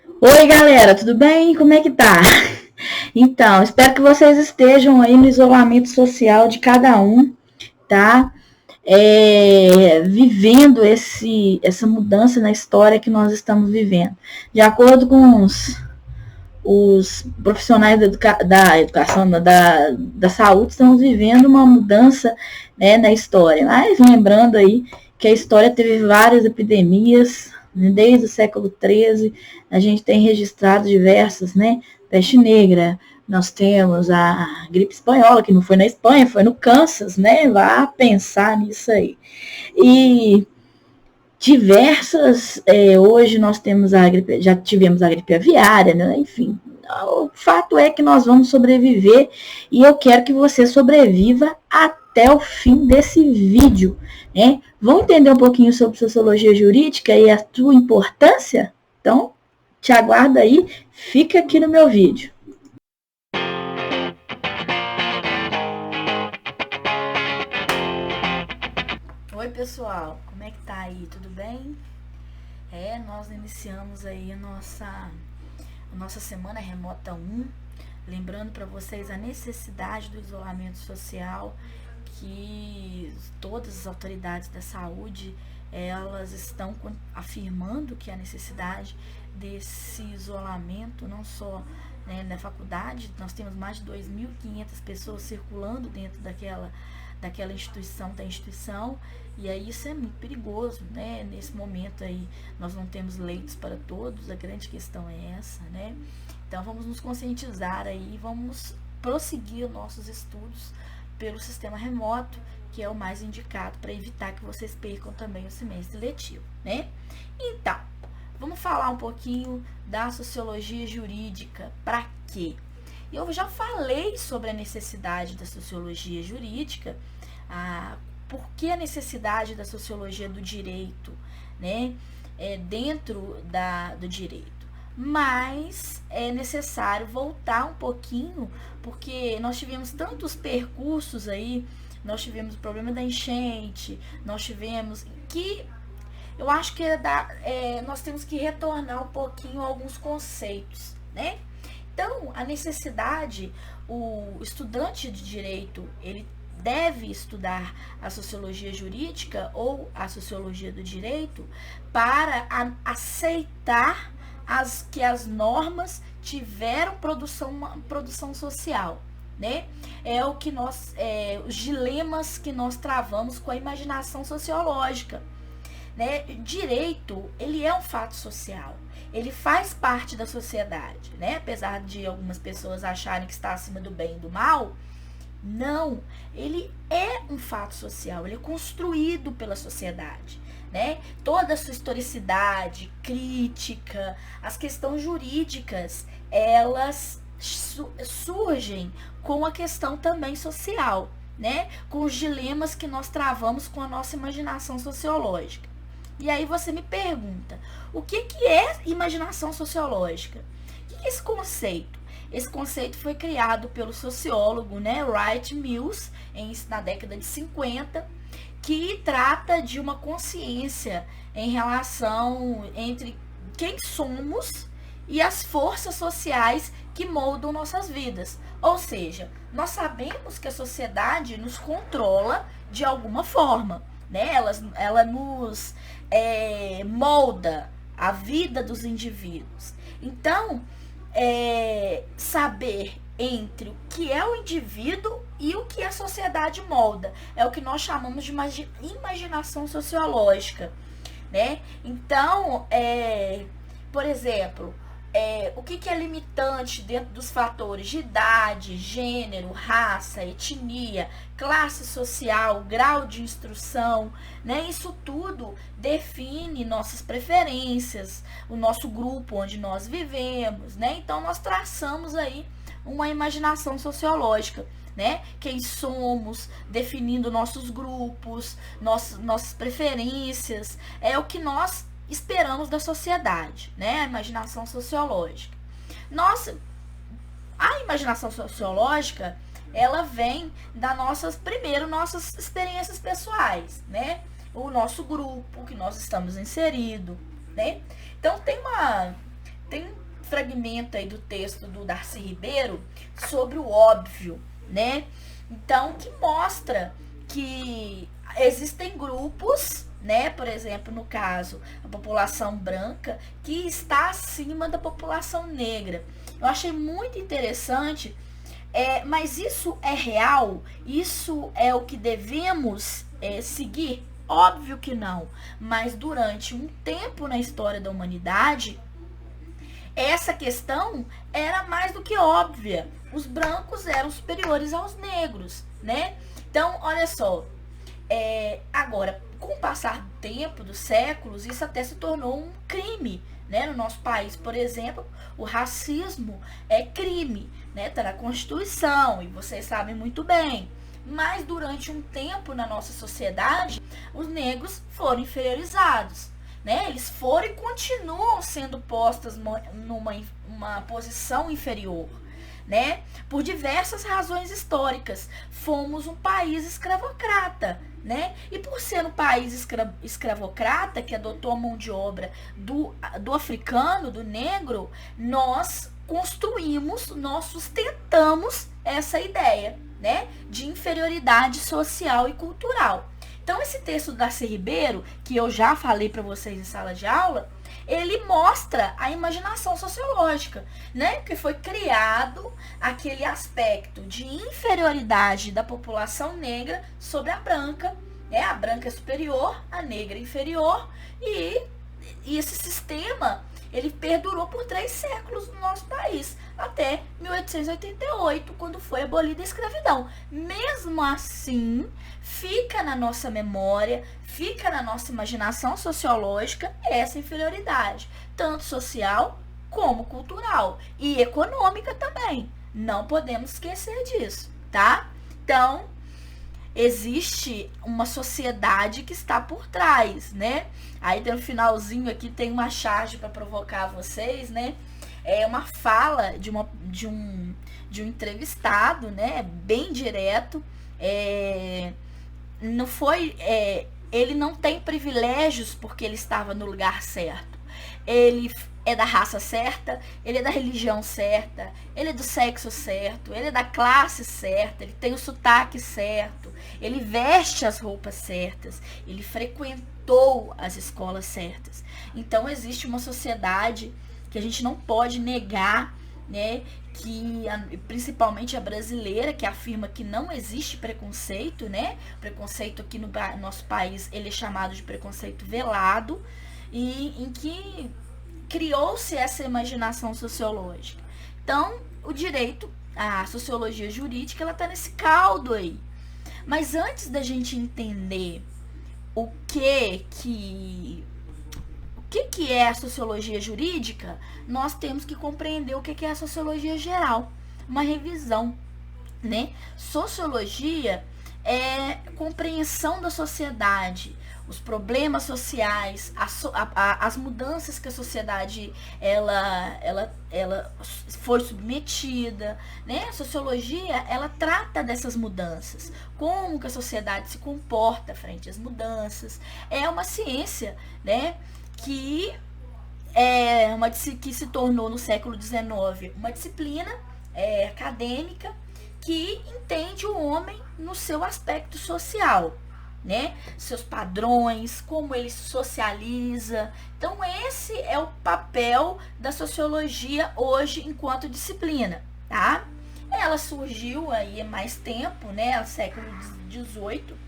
Oi, galera, tudo bem? Como é que tá? Então, espero que vocês estejam aí no isolamento social de cada um, tá? Vivendo essa mudança na história que nós estamos vivendo. De acordo com os profissionais da educação, da saúde, estamos vivendo uma mudança, né, na história. Mas lembrando aí que a história teve várias epidemias, né, desde o século XIII, a gente tem registrado diversas, né? Peste negra, nós temos a gripe espanhola, que não foi na Espanha, foi no Kansas, né? Vá pensar nisso aí. E diversas, hoje nós temos a gripe, já tivemos a gripe aviária, né? Enfim, o fato é que nós vamos sobreviver e eu quero que você sobreviva até o fim desse vídeo, né? Vamos entender um pouquinho sobre sociologia jurídica e a sua importância? Então, te aguardo aí, fica aqui no meu vídeo. Oi, pessoal, como é que tá aí? Tudo bem? Nós iniciamos aí a nossa semana remota 1, lembrando para vocês a necessidade do isolamento social, que todas as autoridades da saúde elas estão afirmando que a necessidade desse isolamento, não só, né, na faculdade, nós temos mais de 2.500 pessoas circulando dentro daquela instituição, e aí isso é muito perigoso, né? Nesse momento aí nós não temos leitos para todos, a grande questão é essa, né? Então vamos nos conscientizar aí, vamos prosseguir nossos estudos pelo sistema remoto, que é o mais indicado para evitar que vocês percam também o semestre letivo, né? Então, vamos falar um pouquinho da sociologia jurídica. Para quê? Eu já falei sobre a necessidade da sociologia jurídica, por que a necessidade da sociologia do direito, né? Dentro do direito. Mas é necessário voltar um pouquinho, porque nós tivemos tantos percursos aí, nós tivemos o problema da enchente, nós tivemos que eu acho que nós temos que retornar um pouquinho a alguns conceitos, né? Então, a necessidade, o estudante de direito, ele deve estudar a sociologia jurídica ou a sociologia do direito para aceitar que as normas tiveram produção social, né? Os dilemas que nós travamos com a imaginação sociológica, né? Direito, ele é um fato social, ele faz parte da sociedade, né? Apesar de algumas pessoas acharem que está acima do bem e do mal, não, ele é um fato social, ele é construído pela sociedade, né? Toda a sua historicidade, crítica, as questões jurídicas, elas surgem com a questão também social, né? Com os dilemas que nós travamos com a nossa imaginação sociológica. E aí você me pergunta, o que é imaginação sociológica? O que é esse conceito? Esse conceito foi criado pelo sociólogo, né, Wright Mills, na década de 50, que trata de uma consciência em relação entre quem somos e as forças sociais que moldam nossas vidas. Ou seja, nós sabemos que a sociedade nos controla de alguma forma, né? Ela nos molda a vida dos indivíduos. Então, saber entre o que é o indivíduo e o que a sociedade molda é o que nós chamamos de imaginação sociológica, né? Então, por exemplo, o que é limitante dentro dos fatores de idade, gênero, raça, etnia, classe social, grau de instrução, né? Isso tudo define nossas preferências, o nosso grupo onde nós vivemos, né? Então nós traçamos aí uma imaginação sociológica, né? Quem somos, definindo nossos grupos, nossas preferências, é o que nós esperamos da sociedade, né? A imaginação sociológica. A imaginação sociológica, ela vem nossas experiências pessoais, né? O nosso grupo que nós estamos inserido, né? Então tem fragmento aí do texto do Darcy Ribeiro sobre o óbvio, né? Então, que mostra que existem grupos, né? Por exemplo, no caso, a população branca, que está acima da população negra. Eu achei muito interessante, mas isso é real? Isso é o que devemos seguir? Óbvio que não. Mas durante um tempo na história da humanidade, essa questão era mais do que óbvia. Os brancos eram superiores aos negros, né? Então, olha só, agora, com o passar do tempo, dos séculos, isso até se tornou um crime, né? No nosso país, por exemplo, o racismo é crime, né? Tá na Constituição, e vocês sabem muito bem. Mas durante um tempo na nossa sociedade, os negros foram inferiorizados, né? Eles foram e continuam sendo postos numa posição inferior, né? Por diversas razões históricas. Fomos um país escravocrata, né? E por ser um país escravocrata, que adotou a mão de obra do africano, do negro, nós sustentamos essa ideia, né, de inferioridade social e cultural. Então, esse texto do Darcy Ribeiro, que eu já falei para vocês em sala de aula, ele mostra a imaginação sociológica, né, que foi criado aquele aspecto de inferioridade da população negra sobre a branca, né, a branca é superior, a negra é inferior, e esse sistema ele perdurou por 3 séculos no nosso país, até 1888, quando foi abolida a escravidão. Mesmo assim, fica na nossa memória, fica na nossa imaginação sociológica essa inferioridade, tanto social como cultural e econômica também. Não podemos esquecer disso, tá? Então, existe uma sociedade que está por trás, né? Aí no finalzinho aqui tem uma charge para provocar vocês, né? É uma fala de um entrevistado, né? Bem direto. Não foi, ele não tem privilégios porque ele estava no lugar certo. Ele é da raça certa, ele é da religião certa, ele é do sexo certo, ele é da classe certa, ele tem o sotaque certo, ele veste as roupas certas, ele frequentou as escolas certas. Então existe uma sociedade que a gente não pode negar, né, que principalmente a brasileira, que afirma que não existe preconceito, né? Preconceito aqui no nosso país, ele é chamado de preconceito velado, e em que criou-se essa imaginação sociológica. Então, o direito, a sociologia jurídica, ela está nesse caldo aí. Mas antes da gente entender o que é a sociologia jurídica, nós temos que compreender o que é a sociologia geral, uma revisão, né? Sociologia é compreensão da sociedade, os problemas sociais, as mudanças que a sociedade ela foi submetida, né? A sociologia, ela trata dessas mudanças, como que a sociedade se comporta frente às mudanças. É uma ciência, né, que que se tornou no século XIX uma disciplina acadêmica que entende o homem no seu aspecto social, né? Seus padrões, como ele se socializa. Então, esse é o papel da sociologia hoje enquanto disciplina, tá? Ela surgiu aí há mais tempo, né? No século XVIII.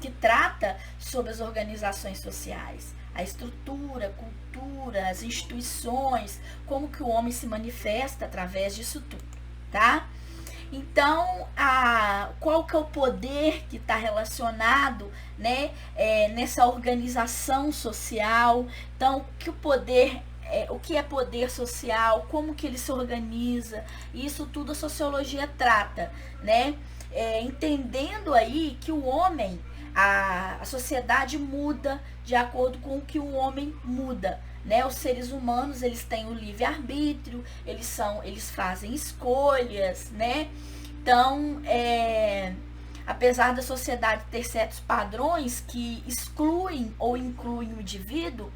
Que trata sobre as organizações sociais, a estrutura, a cultura, as instituições, como que o homem se manifesta através disso tudo, tá? Então, qual que é o poder que está relacionado, né, nessa organização social? Então, o que é poder social, como que ele se organiza, isso tudo a sociologia trata, né? Entendendo aí que o homem, a sociedade muda de acordo com o que o homem muda, né? Os seres humanos, eles têm o livre-arbítrio, eles fazem escolhas, né? Então, apesar da sociedade ter certos padrões que excluem ou incluem o indivíduo,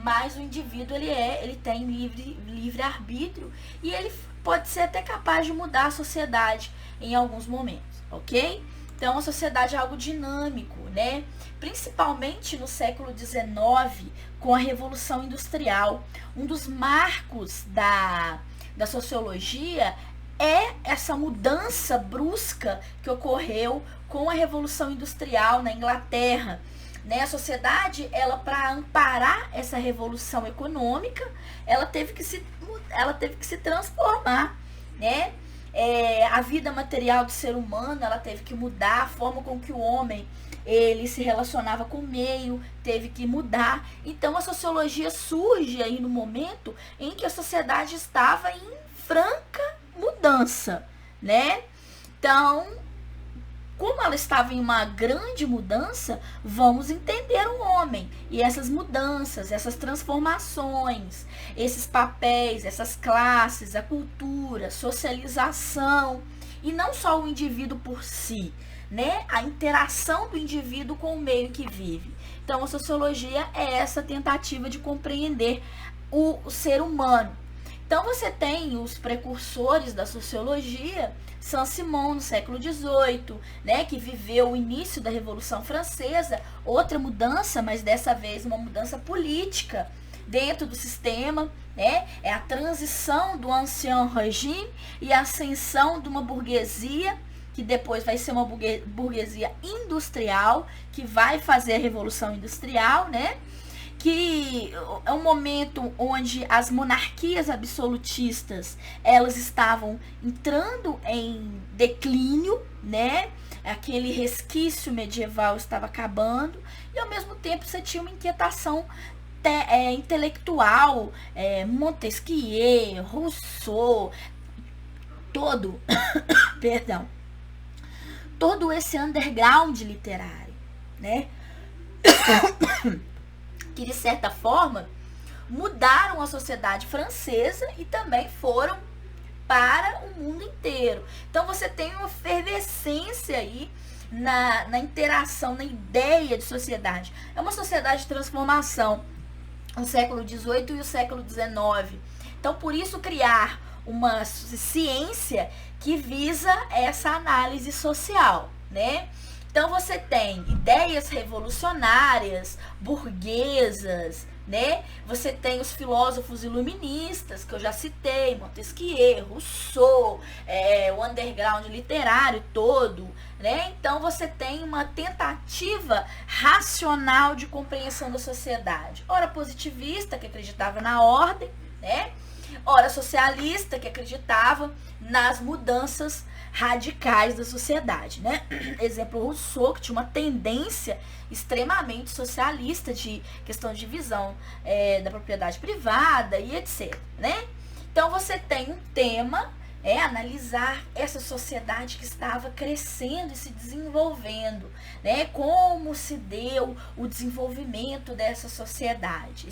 mas o indivíduo ele tem livre arbítrio e ele pode ser até capaz de mudar a sociedade em alguns momentos, ok? Então a sociedade é algo dinâmico, né? Principalmente no século XIX, com a Revolução Industrial. Um dos marcos da sociologia é essa mudança brusca que ocorreu com a Revolução Industrial na Inglaterra. Né? A sociedade, ela, para amparar essa revolução econômica, ela teve que se transformar, né? A vida material do ser humano, ela teve que mudar, a forma com que o homem ele se relacionava com o meio, teve que mudar. Então a sociologia surge aí no momento em que a sociedade estava em franca mudança, né? Então, como ela estava em uma grande mudança, vamos entender o homem e essas mudanças, essas transformações, esses papéis, essas classes, a cultura, socialização, e não só o indivíduo por si, né? A interação do indivíduo com o meio que vive. Então, a sociologia é essa tentativa de compreender o ser humano. Então, você tem os precursores da sociologia, Saint-Simon, no século XVIII, né, que viveu o início da Revolução Francesa, outra mudança, mas dessa vez uma mudança política dentro do sistema, né, é a transição do ancien régime e a ascensão de uma burguesia, que depois vai ser uma burguesia industrial, que vai fazer a Revolução Industrial, né, que é um momento onde as monarquias absolutistas, elas estavam entrando em declínio, né? Aquele resquício medieval estava acabando, e ao mesmo tempo você tinha uma inquietação intelectual, Montesquieu, Rousseau, perdão, todo esse underground literário, né? Que de certa forma mudaram a sociedade francesa e também foram para o mundo inteiro. Então você tem uma efervescência aí na interação, na ideia de sociedade. É uma sociedade de transformação, o século XVIII e o século XIX. Então por isso criar uma ciência que visa essa análise social, né? Então você tem ideias revolucionárias, burguesas, né? Você tem os filósofos iluministas, que eu já citei, Montesquieu, Rousseau, o underground literário todo, né? Então você tem uma tentativa racional de compreensão da sociedade. Ora positivista, que acreditava na ordem, né? Ora socialista, que acreditava nas mudanças radicais da sociedade, né? Exemplo, Rousseau, que tinha uma tendência extremamente socialista de questão de divisão da propriedade privada e etc, né? Então você tem um tema, analisar essa sociedade que estava crescendo e se desenvolvendo, né? Como se deu o desenvolvimento dessa sociedade,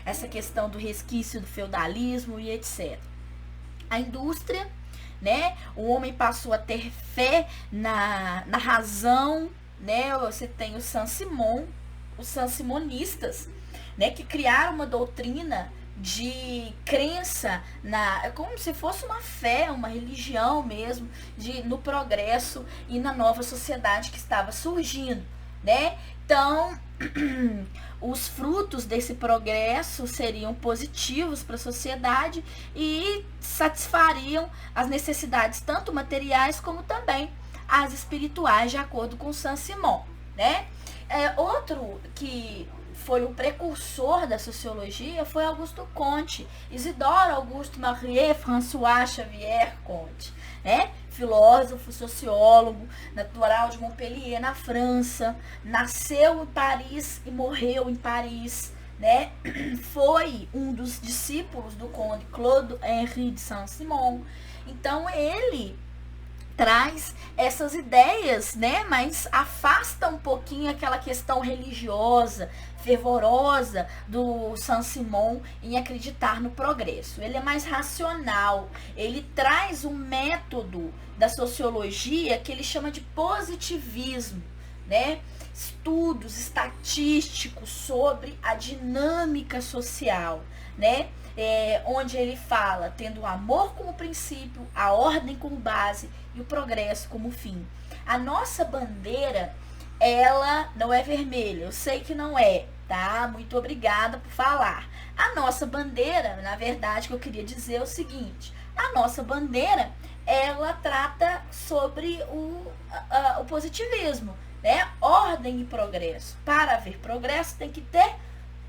essa questão do resquício do feudalismo e etc. A indústria, né? O homem passou a ter fé na razão, né? Você tem o Saint-Simon, os Saint-Simonistas, né? Que criaram uma doutrina de crença é como se fosse uma fé, uma religião mesmo, no progresso e na nova sociedade que estava surgindo, né? Então, os frutos desse progresso seriam positivos para a sociedade e satisfariam as necessidades tanto materiais como também as espirituais, de acordo com Saint-Simon, né? Outro que foi o precursor da sociologia foi Augusto Comte, Isidore Auguste Marie François Xavier Comte, né? Filósofo, sociólogo, natural de Montpellier, na França, nasceu em Paris e morreu em Paris, né? Foi um dos discípulos do conde Claude-Henri de Saint-Simon. Então ele traz essas ideias, né, mas afasta um pouquinho aquela questão religiosa, fervorosa do Saint-Simon em acreditar no progresso. Ele é mais racional, ele traz um método da sociologia que ele chama de positivismo, né, estudos estatísticos sobre a dinâmica social, né? Onde ele fala tendo o amor como princípio, a ordem como base e o progresso como fim. A nossa bandeira, ela não é vermelha, eu sei que não é, tá? Muito obrigada por falar. A nossa bandeira, na verdade, que eu queria dizer é o seguinte: a nossa bandeira, ela trata sobre o positivismo, né? Ordem e progresso. Para haver progresso tem que ter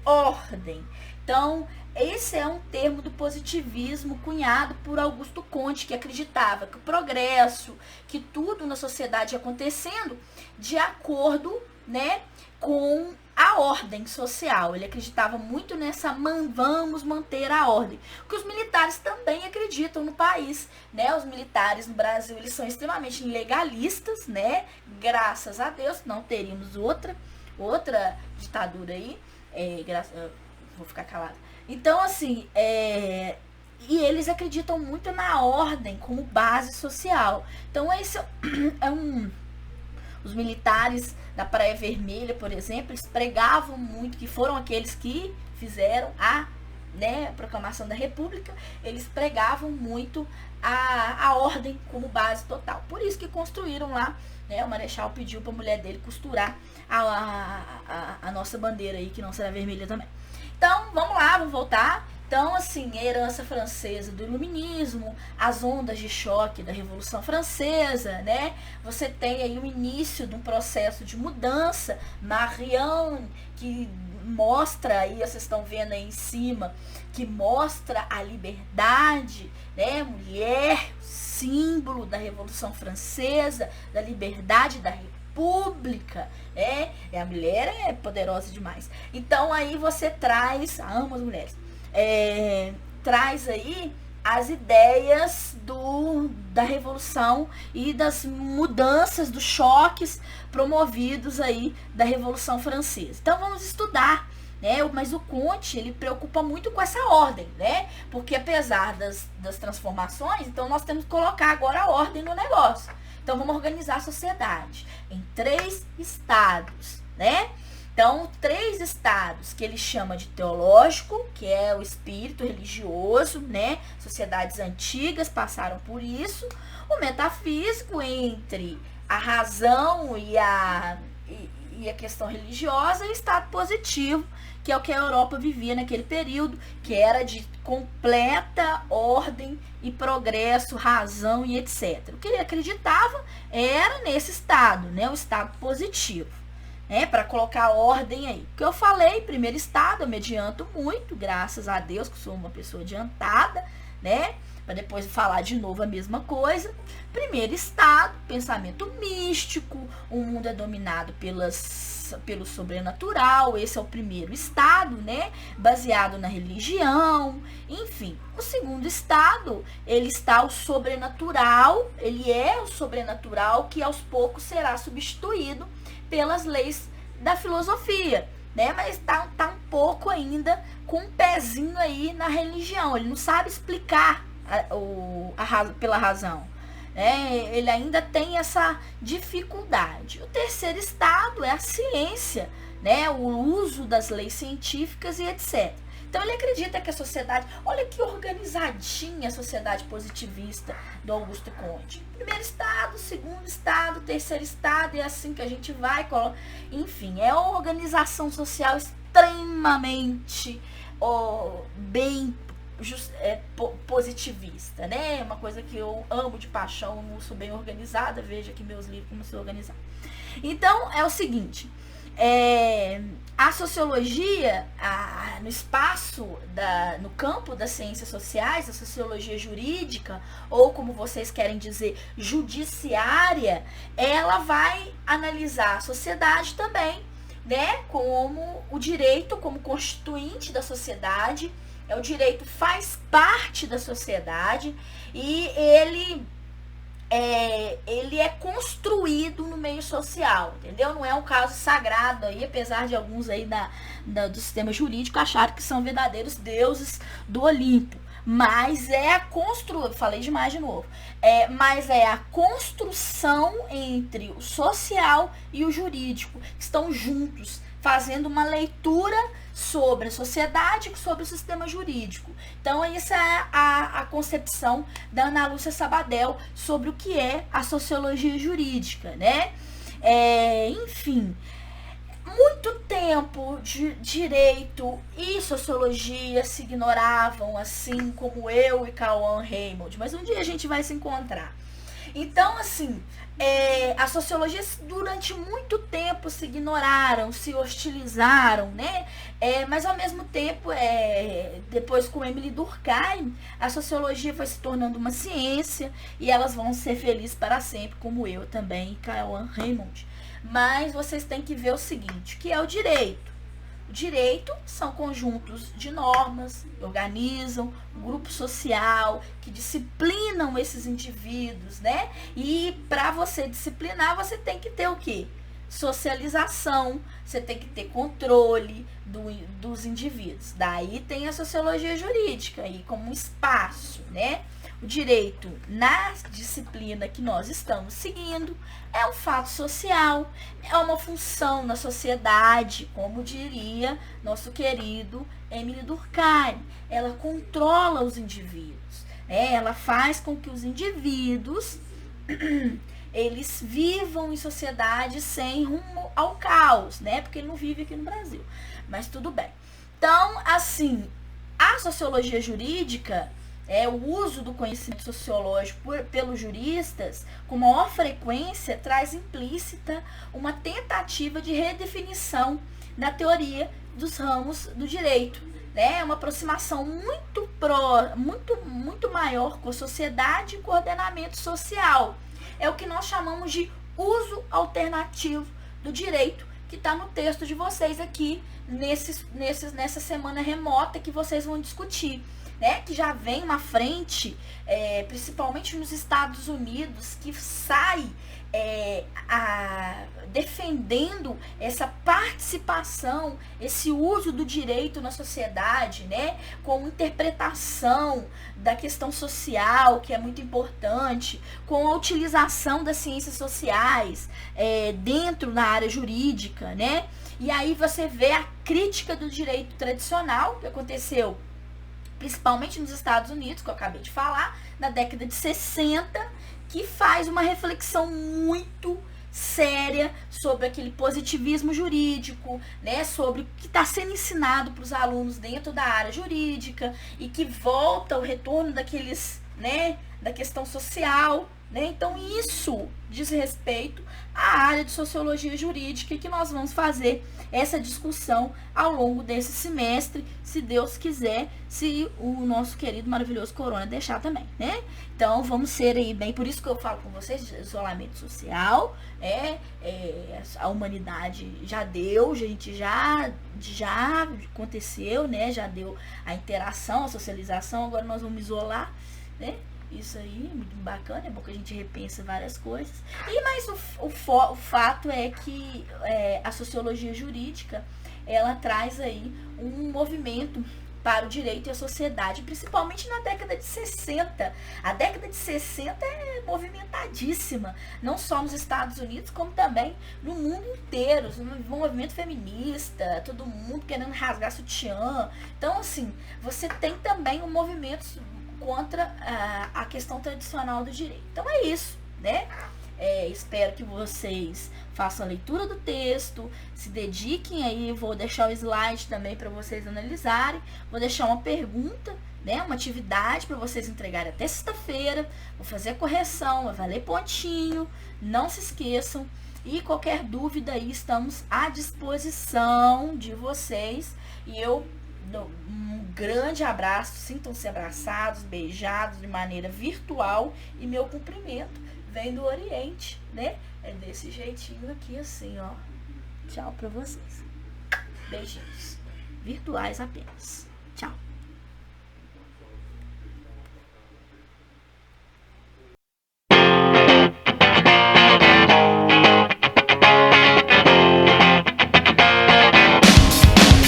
ordem. Então, esse é um termo do positivismo cunhado por Augusto Comte, que acreditava que o progresso, que tudo na sociedade acontecendo de acordo, né, com a ordem social. Ele acreditava muito nessa vamos manter a ordem. O que os militares também acreditam no país, né? Os militares no Brasil, eles são extremamente legalistas, né? Graças a Deus, não teríamos outra ditadura aí. Vou ficar calada. Então, assim, e eles acreditam muito na ordem como base social. Então, esse os militares da Praia Vermelha, por exemplo, eles pregavam muito, que foram aqueles que fizeram a proclamação da República, eles pregavam muito a ordem como base total. Por isso que construíram lá, né, o Marechal pediu para a mulher dele costurar a nossa bandeira aí, que não será vermelha também. Então, vamos lá, vamos voltar. Então, assim, a herança francesa do iluminismo, as ondas de choque da Revolução Francesa, né? Você tem aí o início de um processo de mudança. Marianne, que mostra aí, vocês estão vendo aí em cima, que mostra a liberdade, né? Mulher, símbolo da Revolução Francesa, da liberdade da República, a mulher é poderosa demais. Então aí você traz, amo as mulheres, traz aí as ideias da Revolução e das mudanças, dos choques promovidos aí da Revolução Francesa. Então vamos estudar, né? Mas o Comte, ele preocupa muito com essa ordem, né? Porque apesar das transformações, então nós temos que colocar agora a ordem no negócio. Então vamos organizar a sociedade em 3 estados, né? Então, 3 estados que ele chama de teológico, que é o espírito religioso, né? Sociedades antigas passaram por isso. O metafísico, entre a razão e a questão religiosa, e o estado positivo, que é o que a Europa vivia naquele período, que era de completa ordem e progresso, razão e etc. O que ele acreditava era nesse estado, né? O estado positivo. Para colocar ordem aí. O que eu falei, primeiro estado, eu me adianto muito, graças a Deus, que sou uma pessoa adiantada, né? Para depois falar de novo a mesma coisa. Primeiro estado, pensamento místico, o mundo é dominado pelo sobrenatural, esse é o primeiro estado, né? Baseado na religião, enfim. O segundo estado, ele está o sobrenatural, ele é o sobrenatural que aos poucos será substituído pelas leis da filosofia, né? Mas tá um pouco ainda com um pezinho aí na religião. Ele não sabe explicar pela razão, né? Ele ainda tem essa dificuldade. O terceiro estado é a ciência, né? O uso das leis científicas e etc. Então ele acredita que a sociedade, olha que organizadinha a sociedade positivista do Augusto Comte. Primeiro estado, segundo estado, terceiro estado, e é assim que a gente vai. Enfim, é uma organização social extremamente bem positivista, né? Uma coisa que eu amo de paixão, eu sou bem organizada, veja aqui meus livros como sou organizada. Então, é o seguinte, a sociologia, no espaço, no campo das ciências sociais, a sociologia jurídica, ou como vocês querem dizer, judiciária, ela vai analisar a sociedade também, né? Como o direito como constituinte da sociedade, o direito faz parte da sociedade e ele é construído no meio social, entendeu? Não é um caso sagrado aí, apesar de alguns aí do sistema jurídico acharem que são verdadeiros deuses do Olimpo. mas é a falei demais de novo, mas é a construção entre o social e o jurídico, que estão juntos, fazendo uma leitura sobre a sociedade e sobre o sistema jurídico. Então, essa é a concepção da Ana Lúcia Sabadell sobre o que é a sociologia jurídica, né? Enfim, muito tempo de direito e sociologia se ignoravam, assim como eu e Cauã Raymond, mas um dia a gente vai se encontrar. Então, assim, a sociologia durante muito tempo se ignoraram, se hostilizaram, né? Mas ao mesmo tempo, depois com Emily Durkheim, a sociologia foi se tornando uma ciência e elas vão ser felizes para sempre, como eu também e Cauã Raymond. Mas vocês têm que ver o seguinte, que é o direito. O direito são conjuntos de normas que organizam um grupo social, que disciplinam esses indivíduos, né? E para você disciplinar, você tem que ter o quê? Socialização, você tem que ter controle dos indivíduos. Daí tem a sociologia jurídica aí como um espaço, né? O direito, na disciplina que nós estamos seguindo, é um fato social, é uma função na sociedade, como diria nosso querido Emily Durkheim. Ela controla os indivíduos, ela faz com que os indivíduos eles vivam em sociedade sem rumo ao caos, né? Porque ele não vive aqui no Brasil, mas tudo bem. Então, assim, a sociologia jurídica, o uso do conhecimento sociológico pelos juristas, com maior frequência, traz implícita uma tentativa de redefinição da teoria dos ramos do direito. É uma aproximação muito maior com a sociedade e com o ordenamento social. É o que nós chamamos de uso alternativo do direito, que está no texto de vocês aqui, nessa semana remota que vocês vão discutir. Né, que já vem uma frente, principalmente nos Estados Unidos, que sai defendendo essa participação, esse uso do direito na sociedade, né, com interpretação da questão social, que é muito importante, com a utilização das ciências sociais dentro da área jurídica, né? E aí você vê a crítica do direito tradicional que aconteceu principalmente nos Estados Unidos, que eu acabei de falar, na década de 60, que faz uma reflexão muito séria sobre aquele positivismo jurídico, né, sobre o que está sendo ensinado para os alunos dentro da área jurídica e que volta o retorno daqueles, né, da questão social, né? Então isso diz respeito à área de sociologia jurídica e que nós vamos fazer essa discussão ao longo desse semestre, se Deus quiser, se o nosso querido maravilhoso Corona deixar também, né? Então vamos ser aí bem, por isso que eu falo com vocês de isolamento social, a humanidade já deu, gente, já aconteceu, né? Já deu a interação, a socialização, agora nós vamos isolar, né? Isso aí, muito bacana, é bom que a gente repensa várias coisas. Mas o fato é que a sociologia jurídica, ela traz aí um movimento para o direito e a sociedade, principalmente na década de 60. A década de 60 é movimentadíssima, não só nos Estados Unidos, como também no mundo inteiro. Um movimento feminista, todo mundo querendo rasgar sutiã. Então, assim, você tem também um movimento contra a questão tradicional do direito. Então é isso, né? Espero que vocês façam a leitura do texto, se dediquem aí, vou deixar o slide também para vocês analisarem, vou deixar uma pergunta, né, uma atividade para vocês entregarem até sexta-feira, vou fazer a correção, vai valer pontinho, não se esqueçam, e qualquer dúvida aí estamos à disposição de vocês, e eu dou um grande abraço, sintam-se abraçados, beijados de maneira virtual, e meu cumprimento vem do Oriente, né? É desse jeitinho aqui, assim, ó. Tchau pra vocês. Beijinhos. Virtuais apenas. Tchau.